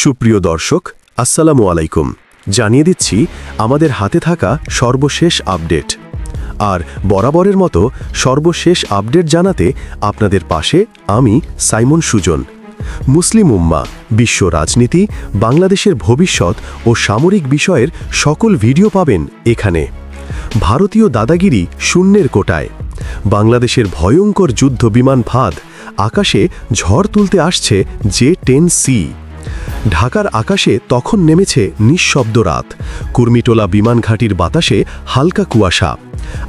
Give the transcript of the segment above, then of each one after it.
সুপ্রিয় দর্শক, আসসালামু আলাইকুম। জানিয়ে দিচ্ছি আমাদের হাতে থাকা সর্বশেষ আপডেট। আর বরাবরের মতো সর্বশেষ আপডেট জানাতে আপনাদের পাশে আমি সাইমন সুজন। মুসলিম উম্মাহ, বিশ্ব রাজনীতি, বাংলাদেশের ভবিষ্যৎ ও সামরিক বিষয়ের সকল ভিডিও পাবেন এখানে। ভারতীয় দাদাগিরি শূন্যের কোটায়, বাংলাদেশের ভয়ঙ্কর যুদ্ধ বিমান ফাঁদ, আকাশে ঝড় তুলতে আসছে J-10C। ঢাকার আকাশে তখন নেমেছে নিঃশব্দ রাত, কুর্মিটোলা বিমান ঘাঁটির বাতাসে হালকা কুয়াশা,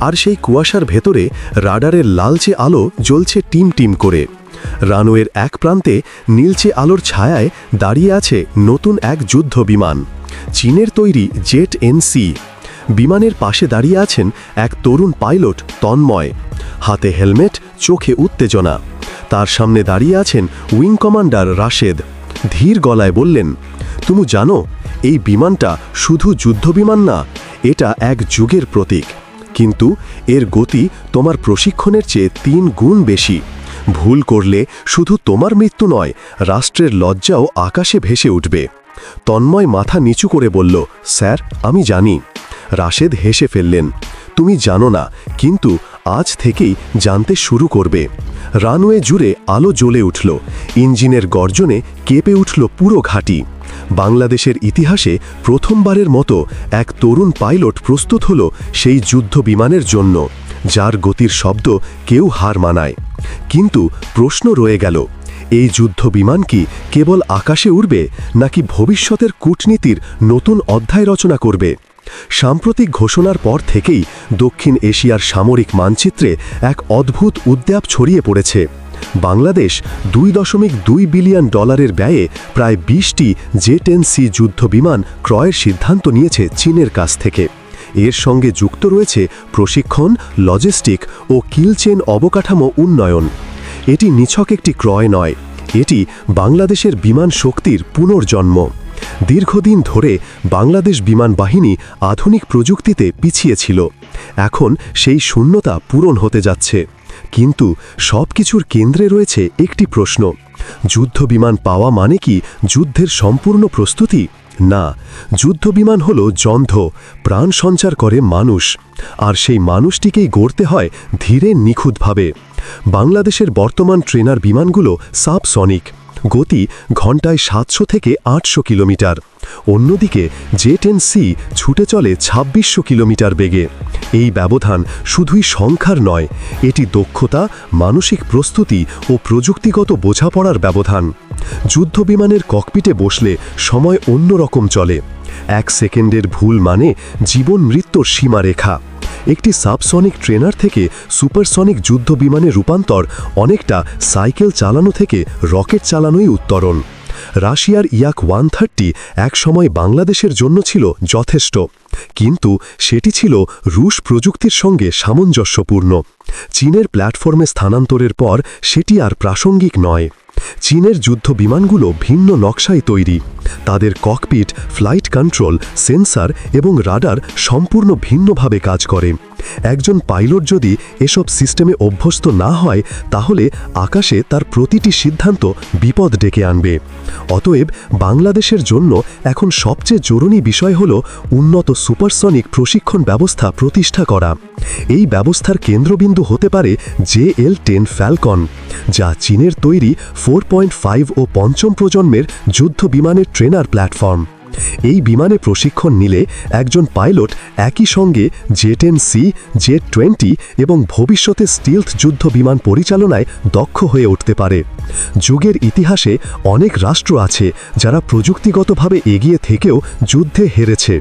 আর সেই কুয়াশার ভেতরে রাডারের লালচে আলো জ্বলছে টিম টিম করে। রানওয়ের এক প্রান্তে নীলচে আলোর ছায়ায় দাঁড়িয়ে আছে নতুন এক যুদ্ধ বিমান, চীনের তৈরি J-10C। বিমানের পাশে দাঁড়িয়ে আছেন এক তরুণ পাইলট তন্ময়, হাতে হেলমেট, চোখে উত্তেজনা। তার সামনে দাঁড়িয়ে আছেন উইং কমান্ডার রাশেদ। ধীর গলায় বললেন, তুমি জানো এই বিমানটা শুধু যুদ্ধবিমান না, এটা এক যুগের প্রতীক। কিন্তু এর গতি তোমার প্রশিক্ষণের চেয়ে 3 গুণ বেশি। ভুল করলে শুধু তোমার মৃত্যু নয়, রাষ্ট্রের লজ্জাও আকাশে ভেসে উঠবে। তন্ময় মাথা নিচু করে বলল, স্যার, আমি জানি। রাশেদ হেসে ফেললেন, তুমি জানো না, কিন্তু আজ থেকেই জানতে শুরু করবে। রানওয়ে জুড়ে আলো জ্বলে উঠল, ইঞ্জিনের গর্জনে কেঁপে উঠল পুরো ঘাঁটি। বাংলাদেশের ইতিহাসে প্রথমবারের মতো এক তরুণ পাইলট প্রস্তুত হল সেই যুদ্ধ বিমানের জন্য, যার গতির শব্দ কেউ হার মানায়। কিন্তু প্রশ্ন রয়ে গেল, এই যুদ্ধ বিমান কি কেবল আকাশে উড়বে, নাকি ভবিষ্যতের কূটনীতির নতুন অধ্যায় রচনা করবে? সাম্প্রতিক ঘোষণার পর থেকেই দক্ষিণ এশিয়ার সামরিক মানচিত্রে এক অদ্ভুত উদ্যাপ ছড়িয়ে পড়েছে। বাংলাদেশ $2.2 বিলিয়ন ব্যয়ে প্রায় 20টি J-10C যুদ্ধ বিমান ক্রয়ের সিদ্ধান্ত নিয়েছে চীনের কাছ থেকে। এর সঙ্গে যুক্ত রয়েছে প্রশিক্ষণ, লজিস্টিক ও কিলচেন অবকাঠামো উন্নয়ন। এটি নিছক একটি ক্রয় নয়, এটি বাংলাদেশের বিমান শক্তির পুনর্জন্ম। দীর্ঘদিন ধরে বাংলাদেশ বিমান বাহিনী আধুনিক প্রযুক্তিতে পিছিয়ে ছিল, এখন সেই শূন্যতা পূরণ হতে যাচ্ছে। কিন্তু সবকিছুর কেন্দ্রে রয়েছে একটি প্রশ্ন, যুদ্ধ বিমান পাওয়া মানে কি যুদ্ধের সম্পূর্ণ প্রস্তুতি? না, যুদ্ধ বিমান হল যন্ত্র, প্রাণ সঞ্চার করে মানুষ, আর সেই মানুষটিকেই গড়তে হয় ধীরে নিখুঁতভাবে। বাংলাদেশের বর্তমান ট্রেনার বিমানগুলো সাবসনিক, গতি ঘন্টায় 700 থেকে 800 কিলোমিটার। অন্যদিকে J-10C ছুটে চলে 2600 কিলোমিটার বেগে। এই ব্যবধান শুধুই সংখ্যার নয়, এটি দক্ষতা, মানসিক প্রস্তুতি ও প্রযুক্তিগত বোঝাপড়ার ব্যবধান। যুদ্ধ বিমানের ককপিটে বসলে সময় অন্যরকম চলে। 1 সেকেন্ডের ভুল মানে জীবন মৃত্যুর সীমারেখা। একটি সাবসনিক ট্রেনার থেকে সুপারসনিক যুদ্ধ বিমানে রূপান্তর অনেকটা সাইকেল চালানো থেকে রকেট চালানোই উত্তরণ। রাশিয়ার Yak-130 একসময় বাংলাদেশের জন্য ছিল যথেষ্ট, কিন্তু সেটি ছিল রুশ প্রযুক্তির সঙ্গে সামঞ্জস্যপূর্ণ। চীনের প্ল্যাটফর্মে স্থানান্তরের পর সেটি আর প্রাসঙ্গিক নয়। চীনের যুদ্ধ বিমানগুলো ভিন্ন নকশায় তৈরি, তাদের ককপিট, ফ্লাইট কন্ট্রোল, সেন্সর এবং রাডার সম্পূর্ণ ভিন্নভাবে কাজ করে। একজন পাইলট যদি এসব সিস্টেমে অভ্যস্ত না হয়, তাহলে আকাশে তার প্রতিটি সিদ্ধান্ত বিপদ ডেকে আনবে। অতএব বাংলাদেশের জন্য এখন সবচেয়ে জরুরি বিষয় হল উন্নত সুপারসনিক প্রশিক্ষণ ব্যবস্থা প্রতিষ্ঠা করা। এই ব্যবস্থার কেন্দ্রবিন্দু হতে পারে JL-10 ফ্যালকন, যা চীনের তৈরি 4.5 ও পঞ্চম প্রজন্মের যুদ্ধ বিমানের ট্রেনার প্ল্যাটফর্ম। এই বিমানে প্রশিক্ষণ নিলে একজন পাইলট একই সঙ্গে J-10C, J-20 এবং ভবিষ্যতে স্টিলথ যুদ্ধ বিমান পরিচালনায় দক্ষ হয়ে উঠতে পারে। যুগের ইতিহাসে অনেক রাষ্ট্র আছে যারা প্রযুক্তিগতভাবে এগিয়ে থেকেও যুদ্ধে হেরেছে,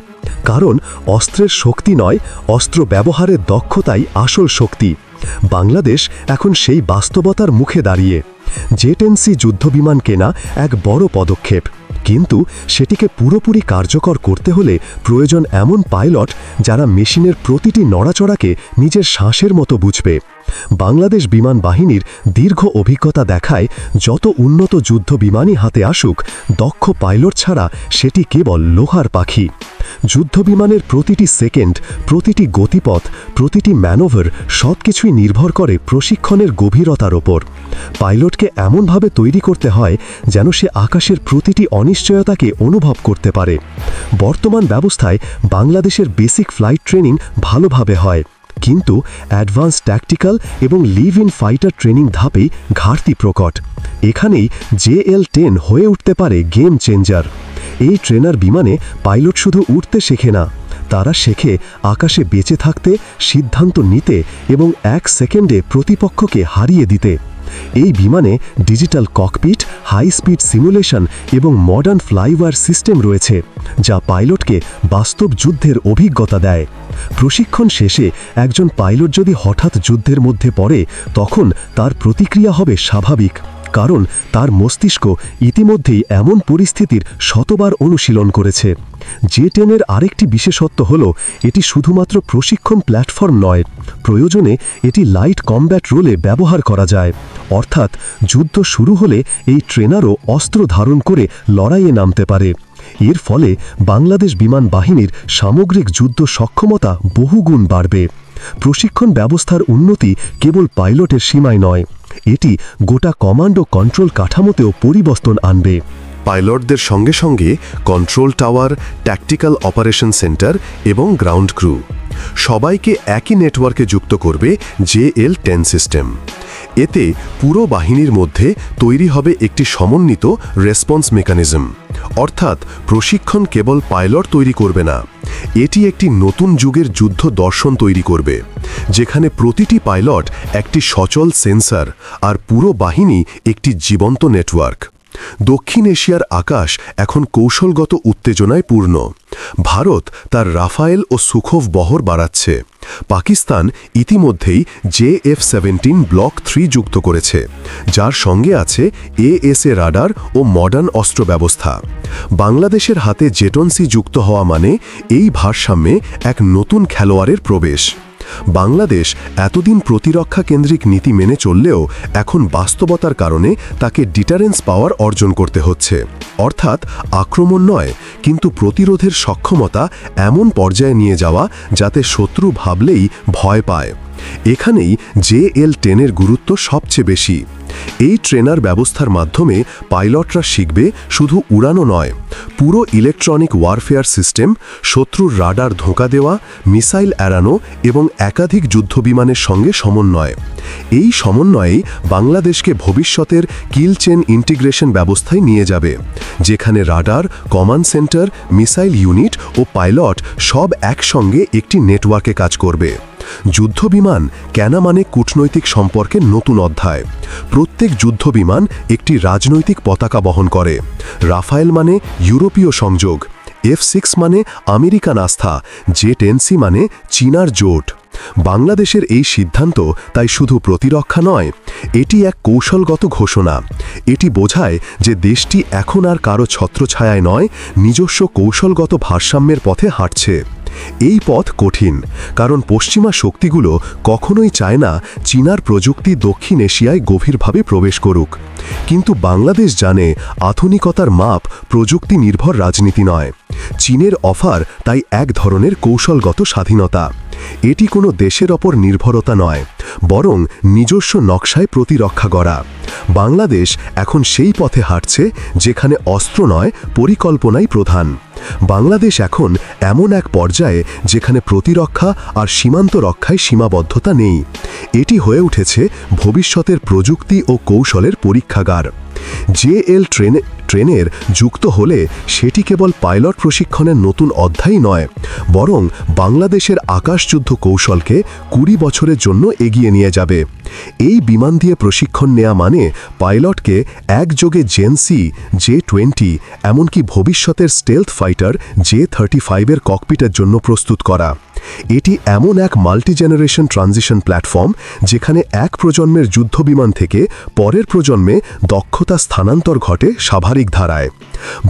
কারণ অস্ত্রের শক্তি নয়, অস্ত্র ব্যবহারের দক্ষতাই আসল শক্তি। বাংলাদেশ এখন সেই বাস্তবতার মুখে দাঁড়িয়ে। J-10C যুদ্ধবিমান কেনা এক বড় পদক্ষেপ, কিন্তু সেটিকে পুরোপুরি কার্যকর করতে হলে প্রয়োজন এমন পাইলট যারা মেশিনের প্রতিটি নড়াচড়াকে নিজের শ্বাসের মতো বুঝবে। বাংলাদেশ বিমান বাহিনীর দীর্ঘ অভিজ্ঞতা দেখায় যত উন্নত যুদ্ধ বিমানই হাতে আসুক, দক্ষ পাইলট ছাড়া সেটি কেবল লোহার পাখি। যুদ্ধবিমানের প্রতিটি সেকেন্ড, প্রতিটি গতিপথ, প্রতিটি ম্যানোভার সবকিছুই নির্ভর করে প্রশিক্ষণের গভীরতার ওপর। পাইলটকে এমনভাবে তৈরি করতে হয় যেন সে আকাশের প্রতিটি অনিশ্চয়তাকে অনুভব করতে পারে। বর্তমান ব্যবস্থায় বাংলাদেশের বেসিক ফ্লাইট ট্রেনিং ভালোভাবে হয়, কিন্তু অ্যাডভান্স ট্যাকটিক্যাল এবং লিভ ইন ফাইটার ট্রেনিং ধাপেই ঘাটতি প্রকট। এখানেই JL-10 হয়ে উঠতে পারে গেম চেঞ্জার। এই ট্রেনার বিমানে পাইলট শুধু উঠতে শেখে না, তারা শেখে আকাশে বেঁচে থাকতে, সিদ্ধান্ত নিতে এবং 1 সেকেন্ডে প্রতিপক্ষকে হারিয়ে দিতে। এই বিমানে digital cockpit, high speed simulation এবং মডার্ন ফ্লাইওভার সিস্টেম রয়েছে, যা পাইলটকে বাস্তব যুদ্ধের অভিজ্ঞতা দেয়। প্রশিক্ষণ শেষে একজন পাইলট যদি হঠাৎ যুদ্ধের মধ্যে পড়ে, তখন তার প্রতিক্রিয়া হবে স্বাভাবিক, কারণ তার মস্তিষ্ক ইতিমধ্যেই এমন পরিস্থিতির শতবার অনুশীলন করেছে। J-10-এর আরেকটি বিশেষত্ব হল এটি শুধুমাত্র প্রশিক্ষণ প্ল্যাটফর্ম নয়, প্রয়োজনে এটি লাইট কমব্যাট রোলে ব্যবহার করা যায়। অর্থাৎ যুদ্ধ শুরু হলে এই ট্রেনারও অস্ত্র ধারণ করে লড়াইয়ে নামতে পারে। এর ফলে বাংলাদেশ বিমান বাহিনীর সামগ্রিক যুদ্ধ সক্ষমতা বহুগুণ বাড়বে। প্রশিক্ষণ ব্যবস্থার উন্নতি কেবল পাইলটের সীমায় নয়, এটি গোটা কমান্ড ও কন্ট্রোল কাঠামোতেও পরিবর্তন আনবে। পাইলটদের সঙ্গে সঙ্গে control tower, tactical operation centre এবং গ্রাউন্ড ক্রু সবাইকে একই নেটওয়ার্কে যুক্ত করবে JL-10 সিস্টেম। এতে পুরো বাহিনীর মধ্যে তৈরি হবে একটি সমন্বিত রেসপন্স মেকানিজম। অর্থাৎ প্রশিক্ষণ কেবল পাইলট তৈরি করবে না, এটি একটি নতুন যুগের যুদ্ধ দর্শন তৈরি করবে, যেখানে প্রতিটি পাইলট একটি সচল সেন্সর আর পুরো বাহিনী একটি জীবন্ত নেটওয়ার্ক। দক্ষিণ এশিয়ার আকাশ এখন কৌশলগত উত্তেজনায় পূর্ণ। ভারত তার রাফায়েল ও সুখোভ বহর বাড়াচ্ছে। পাকিস্তান ইতিমধ্যেই JF-17 ব্লক 3 যুক্ত করেছে, যার সঙ্গে আছে AESA রাডার ও মডার্ন অস্ত্র ব্যবস্থা। বাংলাদেশের হাতে J-10C যুক্ত হওয়া মানে এই ভারসাম্যে এক নতুন খেলোয়াড়ের প্রবেশ। বাংলাদেশ এতদিন প্রতিরক্ষা কেন্দ্রিক নীতি মেনে চললেও এখন বাস্তবতার কারণে তাকে ডিটারেন্স পাওয়ার অর্জন করতে হচ্ছে। অর্থাৎ আক্রমণ নয়, কিন্তু প্রতিরোধের সক্ষমতা এমন পর্যায়ে নিয়ে যাওয়া যাতে শত্রু ভাবলেই ভয় পায়। এখানেই JL-10-এর গুরুত্ব সবচেয়ে বেশি। এই ট্রেনার ব্যবস্থার মাধ্যমে পাইলটরা শিখবে শুধু উড়ানো নয়, পুরো ইলেকট্রনিক ওয়ারফেয়ার সিস্টেম, শত্রুর রাডার ধোঁকা দেওয়া, মিসাইল এড়ানো এবং একাধিক যুদ্ধবিমানের সঙ্গে সমন্বয়। এই সমন্বয়েই বাংলাদেশকে ভবিষ্যতের কিল চেন ইন্টিগ্রেশন ব্যবস্থায় নিয়ে যাবে, যেখানে radar, command centre, missile unit ও পাইলট সব একসঙ্গে একটি নেটওয়ার্কে কাজ করবে। যুদ্ধবিমান কেনা মানে কূটনৈতিক সম্পর্কের নতুন অধ্যায়। প্রত্যেক যুদ্ধবিমান একটি রাজনৈতিক পতাকা বহন করে। রাফায়েল মানে ইউরোপীয় সংযোগ, F-6 মানে আমেরিকান আস্থা, J-10C মানে চীনার জোট। বাংলাদেশের এই সিদ্ধান্ত তাই শুধু প্রতিরক্ষা নয়, এটি এক কৌশলগত ঘোষণা। এটি বোঝায় যে দেশটি এখন আর কারো ছত্রছায়ায় নয়, নিজস্ব কৌশলগত ভারসাম্যের পথে হাঁটছে। এই পথ কঠিন, কারণ পশ্চিমা শক্তিগুলো কখনোই চায় না চীনার প্রযুক্তি দক্ষিণ এশিয়ায় গভীরভাবে প্রবেশ করুক। কিন্তু বাংলাদেশ জানে আধুনিকতার মাপ প্রযুক্তি নির্ভর রাজনীতি নয়। চীনের অফার তাই এক ধরনের কৌশলগত স্বাধীনতা। এটি কোনো দেশের ওপর নির্ভরতা নয়, বরং নিজস্ব নকশায় প্রতিরক্ষা করা। বাংলাদেশ এখন সেই পথে হাঁটছে যেখানে অস্ত্র নয়, পরিকল্পনাই প্রধান। বাংলাদেশ এখন এমন এক পর্যায়ে যেখানে প্রতিরক্ষা আর সীমান্ত রক্ষায় সীমাবদ্ধতা নেই। এটি হয়ে উঠেছে ভবিষ্যতের প্রযুক্তি ও কৌশলের পরীক্ষাগার। JL-10 যুক্ত হলে সেটি কেবল পাইলট প্রশিক্ষণের নতুন অধ্যায় নয়, বরং বাংলাদেশের আকাশযুদ্ধ কৌশলকে 20 বছরের জন্য এগিয়ে নিয়ে যাবে। এই বিমান দিয়ে প্রশিক্ষণ নেওয়া মানে পাইলটকে একযোগে J-10C, J-20, এমনকি ভবিষ্যতের স্টেলথ ফাইটার J-35-এর ককপিটের জন্য প্রস্তুত করা। এটি এমন এক মাল্টি জেনারেশন ট্রানজিশন প্ল্যাটফর্ম, যেখানে এক প্রজন্মের যুদ্ধবিমান থেকে পরের প্রজন্মে দক্ষতা স্থানান্তর ঘটে স্বাভাবিক ধারায়।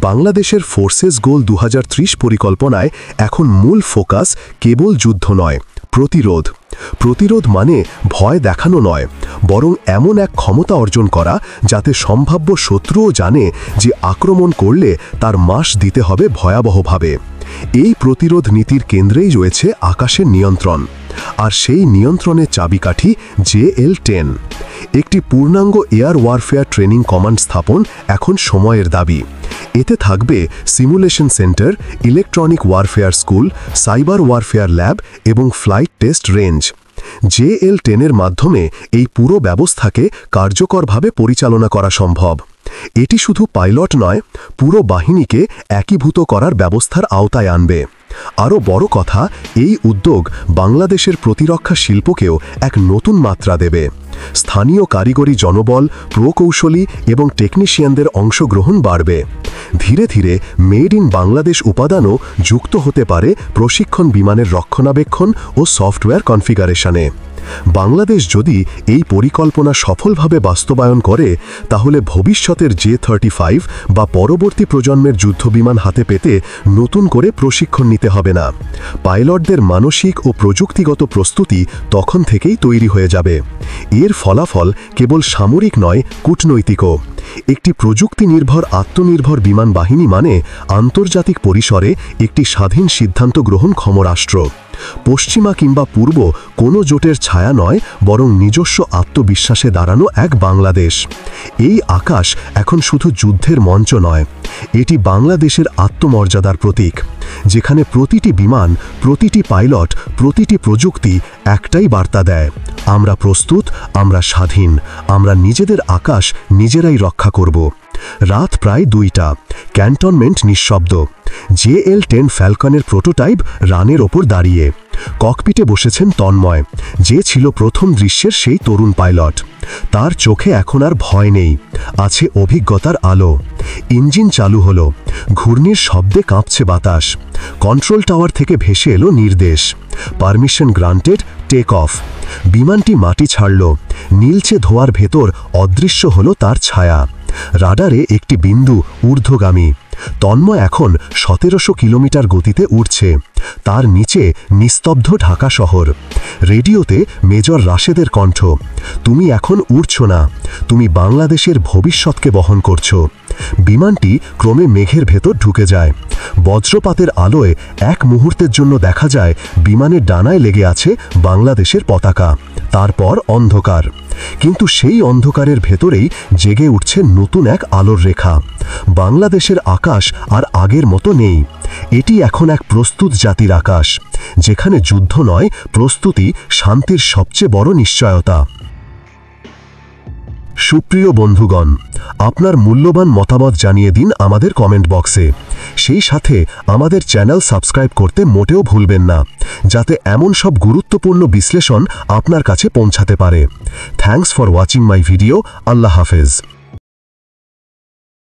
বাংলাদেশের ফোর্সেস গোল 2030 পরিকল্পনায় এখন মূল ফোকাস কেবল যুদ্ধ নয়, প্রতিরোধ। প্রতিরোধ মানে ভয় দেখানো নয়, বরং এমন এক ক্ষমতা অর্জন করা যাতে সম্ভাব্য শত্রুও জানে যে আক্রমণ করলে তার মাস দিতে হবে ভয়াবহভাবে। এই প্রতিরোধ নীতির কেন্দ্রেই রয়েছে আকাশের নিয়ন্ত্রণ, আর সেই নিয়ন্ত্রণের চাবিকাঠি JL-10। একটি পূর্ণাঙ্গ এয়ার ওয়ারফেয়ার ট্রেনিং কমান্ড স্থাপন এখন সময়ের দাবি। এতে থাকবে simulation centre, electronic warfare school, cyber warfare lab এবং ফ্লাইট টেস্ট রেঞ্জ। JL-10-এর মাধ্যমে এই পুরো ব্যবস্থাকে কার্যকরভাবে পরিচালনা করা সম্ভব। এটি শুধু পাইলট নয়, পুরো বাহিনীকে একীভূত করার ব্যবস্থার আওতায় আনবে। আরও বড় কথা, এই উদ্যোগ বাংলাদেশের প্রতিরক্ষা শিল্পকেও এক নতুন মাত্রা দেবে। স্থানীয় কারিগরি জনবল, প্রকৌশলী এবং টেকনিশিয়ানদের অংশগ্রহণ বাড়বে। ধীরে ধীরে মেড ইন বাংলাদেশ উপাদানও যুক্ত হতে পারে প্রশিক্ষণ বিমানের রক্ষণাবেক্ষণ ও সফটওয়্যার কনফিগারেশনে। বাংলাদেশ যদি এই পরিকল্পনা সফলভাবে বাস্তবায়ন করে, তাহলে ভবিষ্যতের J-35 বা পরবর্তী প্রজন্মের যুদ্ধবিমান হাতে পেতে নতুন করে প্রশিক্ষণ নিতে হবে না। পাইলটদের মানসিক ও প্রযুক্তিগত প্রস্তুতি তখন থেকেই তৈরি হয়ে যাবে। এর ফলাফল কেবল সামরিক নয়, কূটনৈতিকও। একটি প্রযুক্তি নির্ভর আত্মনির্ভর বিমান বাহিনী মানে আন্তর্জাতিক পরিসরে একটি স্বাধীন সিদ্ধান্ত গ্রহণক্ষম রাষ্ট্র। পশ্চিমা কিংবা পূর্ব কোনো জোটের ছায়া নয়, বরং নিজস্ব আত্মবিশ্বাসে দাঁড়ানো এক বাংলাদেশ। এই আকাশ এখন শুধু যুদ্ধের মঞ্চ নয়, এটি বাংলাদেশের আত্মমর্যাদার প্রতীক, যেখানে প্রতিটি বিমান, প্রতিটি পাইলট, প্রতিটি প্রযুক্তি একটাই বার্তা দেয়: আমরা প্রস্তুত, আমরা স্বাধীন, আমরা নিজেদের আকাশ নিজেরাই রক্ষা করব। রাত প্রায় 2টা, ক্যান্টনমেন্ট নিঃশব্দ। JL-10 ফ্যালকনের প্রোটোটাইপ রানের ওপর দাঁড়িয়ে। ককপিটে বসেছেন তন্ময়, যে ছিল প্রথম দৃশ্যের সেই তরুণ পাইলট। তার চোখে এখন আর ভয় নেই, আছে অভিজ্ঞতার আলো। ইঞ্জিন চালু হলো, ঘূর্ণির শব্দে কাঁপছে বাতাস। কন্ট্রোল টাওয়ার থেকে ভেসে এলো নির্দেশ: পারমিশন গ্রান্টেড, টেক অফ। বিমানটি মাটি ছাড়ল, নীলচে ধোয়ার ভেতর অদৃশ্য হলো তার ছায়া। রাডারে একটি বিন্দু ঊর্ধ্বগামী। তন্ময় এখন 1700 কিলোমিটার গতিতে উড়ছে। তার নিচে নিস্তব্ধ ঢাকা শহর। রেডিওতে মেজর রাশেদের কণ্ঠ: তুমি এখন উড়ছো না, তুমি বাংলাদেশের ভবিষ্যৎকে বহন করছো। বিমানটি ক্রমে মেঘের ভেতর ঢুকে যায়। বজ্রপাতের আলোয় এক মুহূর্তের জন্য দেখা যায় বিমানের ডানায় লেগে আছে বাংলাদেশের পতাকা। তারপর অন্ধকার, কিন্তু সেই অন্ধকারের ভেতরেই জেগে উঠছে নতুন এক আলোর রেখা। বাংলাদেশের আকাশ আর আগের মতো নেই। এটি এখন এক প্রস্তুত জাতির আকাশ, যেখানে যুদ্ধ নয়, প্রস্তুতি শান্তির সবচেয়ে বড় নিশ্চয়তা। সুপ্রিয় বন্ধুগণ, আপনার মূল্যবান মতামত জানিয়ে দিন আমাদের কমেন্ট বক্সে। সেই সাথে আমাদের চ্যানেল সাবস্ক্রাইব করতে মোটেও ভুলবেন না, যাতে এমন সব গুরুত্বপূর্ণ বিশ্লেষণ আপনার কাছে পৌঁছাতে পারে। Thanks for watching my video. আল্লাহ হাফেজ।